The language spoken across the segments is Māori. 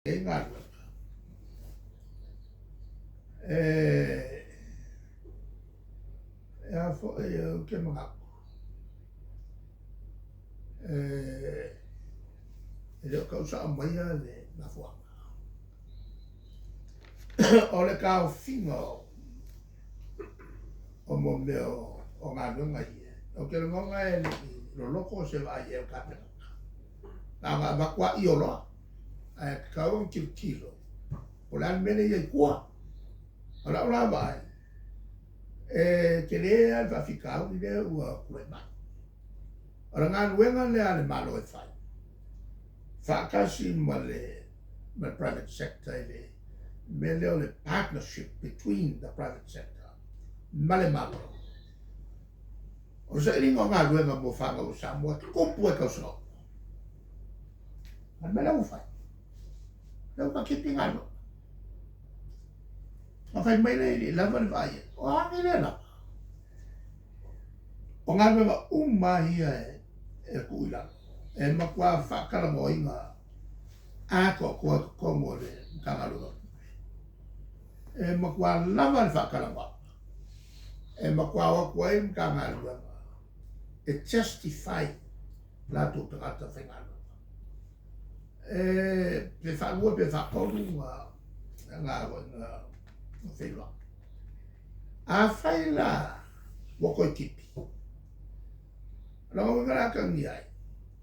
Ingat. Ya fo ke mga ele ka usa mai le na fo. Ole ka fingo o mo meo o nga ngai. O ke ngonga e lo loko se vai e ka pe. Na ba kwa i olo. Ai ka un kilo. O la mene ye kwa. Ala ola vai. Ke le al va ficar ni le o problema. Ora nga luenga le ale malo e fai. Fa kasi male private sector le mele o le partnership between the private sector. Male malo. O se ringo nga luenga mo fanga o Samoa kumpu e kauso. Al mele o fai. Leu ka kipi ngalo. Ma fai mai le lava le vai. O angi le la. O nga luenga umahia e kuila. E makua whakara mo inga ako kua kongo le kangaruga. E makua lava le whakara mo. E makua wakua i kangaruga. E justify la tu tangata whengaruga. E pe whakua pe whakauru ngā whenua. A whaila wakoi kipi. Rango ngara ka ngi ai.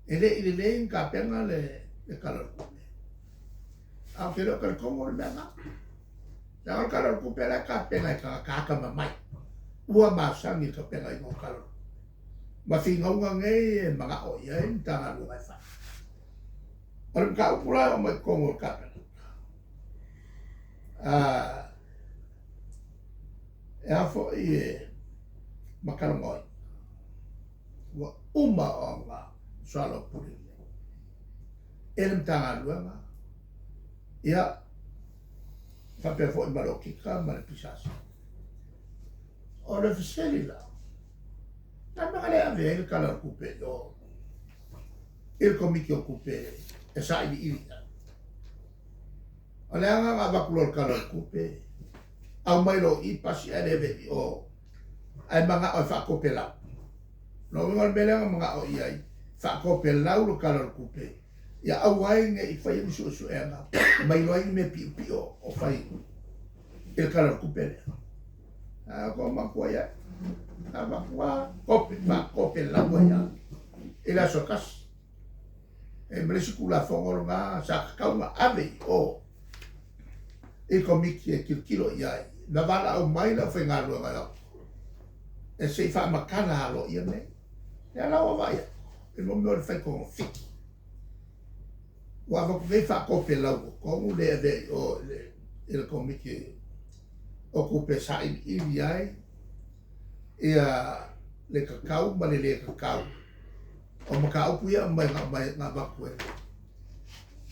Ele le ka penga le kalor kupe. Au ke ro ka kongo le mena. La kalor kupe la ka penga ka mamai. Ua masangi ka penga i ngong kalor. Ma finga unga ngai mga o ia i tanga lu mai fa. Ora ka upula o mai kongo ka penga. E afo i makalongoi. Wa uma o nga salo puri. Elem tanga luenga. Ia fape fo i malokika ma le pisasa. O le fiseli la. Na magale ave il kalor kupe o il komiki o kupe e sa i iriga. O le anga nga bakulor kalor kupe au mailo i pasi eleve o ai manga o whakope lau. No ngol belenga mga o iai whakope lau lo kalor kupe. Ia au ai nge i whai usu e nga. Mai loai me piu pio o whai il kalor kupe lea. Ko makua ia. Makua kope whakope lau ia. Ila sokas. E mresi kula whongoro ngā sa kaunga ave o i komiki e kilo iai. Na wala au mai la whai ngā lua ngai au. E se i wha makana halo ia nei. Ia lawa vai. E mo meo le whai kongo whiki. Wa waku vei wha kope lau kongu le ave o le komiki o kupe sa i ai. Ia le kakau ma le kakau. O maka upu ia mai ngā waku e.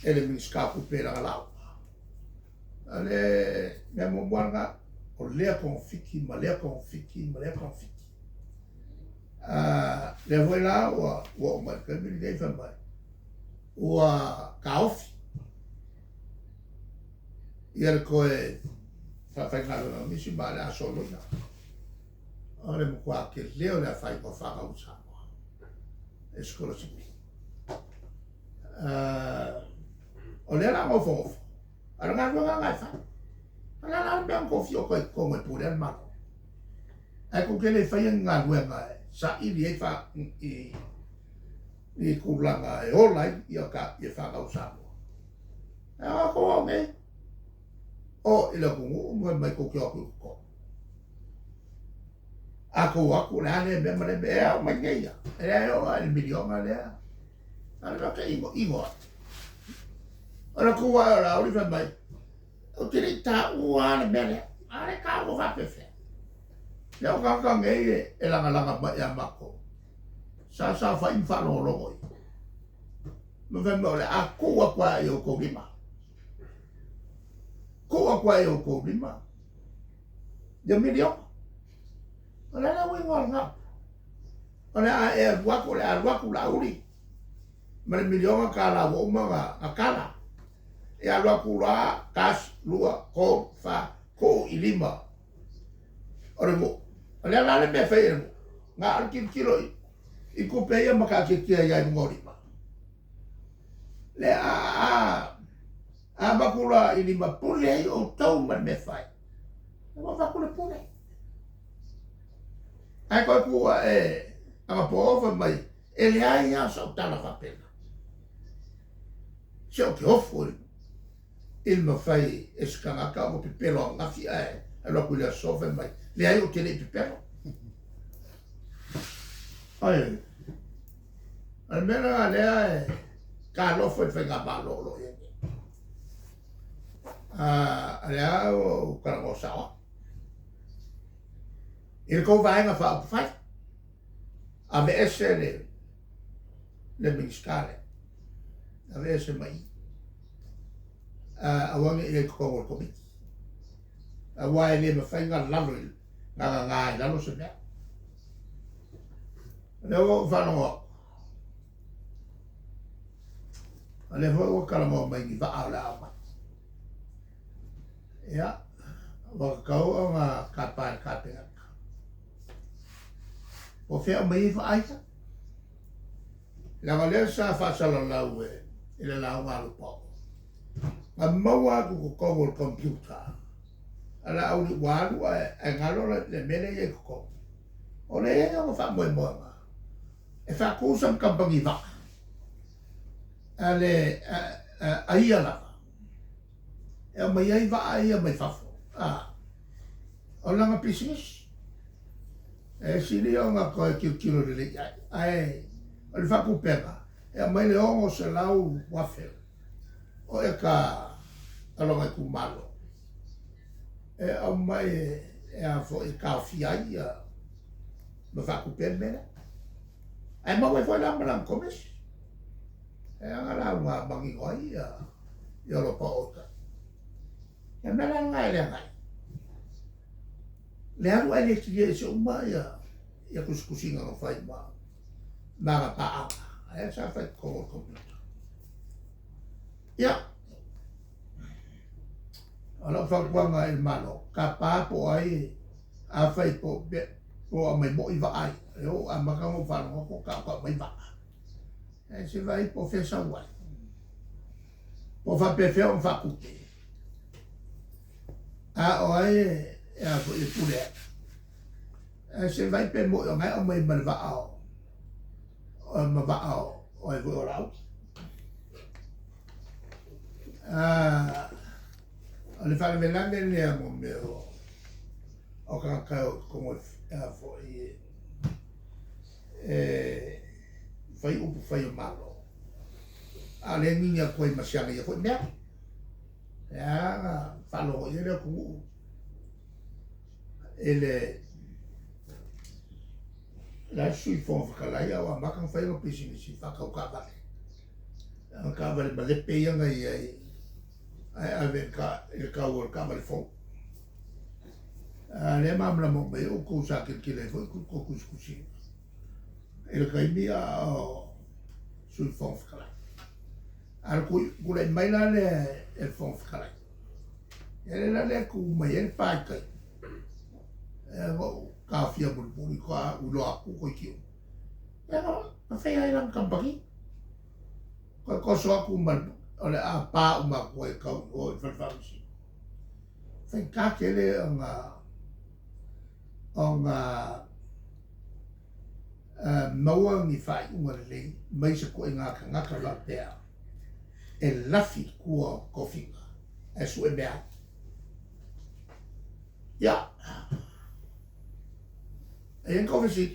E le minska kupe ranga lau. Ale mea momuanga o lea konfiki, ma lea konfiki, ma lea konfiki. Le voi la ua o mai kamiri dei whamai. Ua kaofi. Ia le koe whawhaingaro na misi ma le asolo ina. O le mukua ke leo le whai ko whanga usamoa. E skola sipi. O lea la ngofo. Ara ngā runga ngai whai. Ala la mea kofi o koe kongo e pūre an mano. Ai ko kele whai ngā runga ngai. Sa ili e wha i kulanga e olai i a ka i whanga usamoa. E a ko au me. O ila kungu mai ko ki oku ko. A ko aku le ane me mare me ea mai ngeia. E ea o a milionga lea. Ala ka ingo. Ora kua ora ori fa mai. O tiri ta ua le mele. Ale ka o va pefe. Leo kaka ngei e langa mai a mako. Sa fa infa lo logoi. Me ve mo le a kua kwa e o kogima. Kua kwa e o kogima. De milio. Ole la wingo nga. Ole a e waku la uri. Me milio ka la wo ma a kala. e aloa kula kas lua ko fa ko i lima o le mo o le ala le mea fai mo ngā al kilo i kupe ia maka kia ia i ngori ma le a makula i lima pule ai o tau man me fai e wa wakule pule ai koe kua anga po ofa mai e le ai a sa utala whapena se o ke ofo il ma fai e skangaka o pipelo ngafi ai e loku le sofe mai le ai o tele pipelo ai almena le ai ka lo foi fai ngā malolo e le ai o karango sawa il ko vaenga fa o fai a me ese le ministale a me ese mai a wangi i ko ko mi a wai le me fai ngā lalo ngā lalo se mea le o whanongo le ho o karango mai ni va ala ama ya wa kau o ngā kapa kapenga o fea mai fa aita la valea sa fa sala lau e le lau ngā lupa a maua ku ko o computer ala au ni walu e ngalo le mele e ko o le e o fa mo mo e fa kusa kampangi va ale aia la e mai ai va ai mai fa o langa business e sili o ngā koe kilo de le ai o le whaku pena e mai le ongo se lau wafel o e ka alonga ku malo e au mai e a fo e ka fiai me whaku pena mena ai mawe foi la malang komes e anga la ngā mangi ngoi i alo pa ota e mena ngai le ngai le alu ai le kia se uma ia kuskusinga no fai ma nara pa a sa fai ko computer ia ala fa kwanga el malo ka pa po ai a fai po po a mai mo i va ai eu a maka mo fa no ko ka pa mai va e se vai po fe sa wa po fa pe fe on fa ku a oi e a po i pule se vai pe mo ngai o mai mal va ao o ma va ao o e vo rau le fa le lande le mo me o ka como fo fai upu fai o malo a le minha koe masianga ia koe mea falo i le ku ele la sui fon whakalai au a maka whai no pisi si whakau ka vale ka vale ma le pei anga i ai ave ka il ka ua ka vale fon le mamla mo me o ko sa ke le foi ko kuskusi il ka mi a sui fon whakalai al ku le mai la le el fon whakalai ele la le ku mai el pai kai ka fia bulbuli ka ulo aku ko ki ya no fa ai lang kampaki ko so aku mal ole a pa uma ko ka o fa fa si fa ka kele nga maua ni fa uma le mai se ko nga ka la pea e lafi ko kofi e su e bea ya. Ayan ko kasi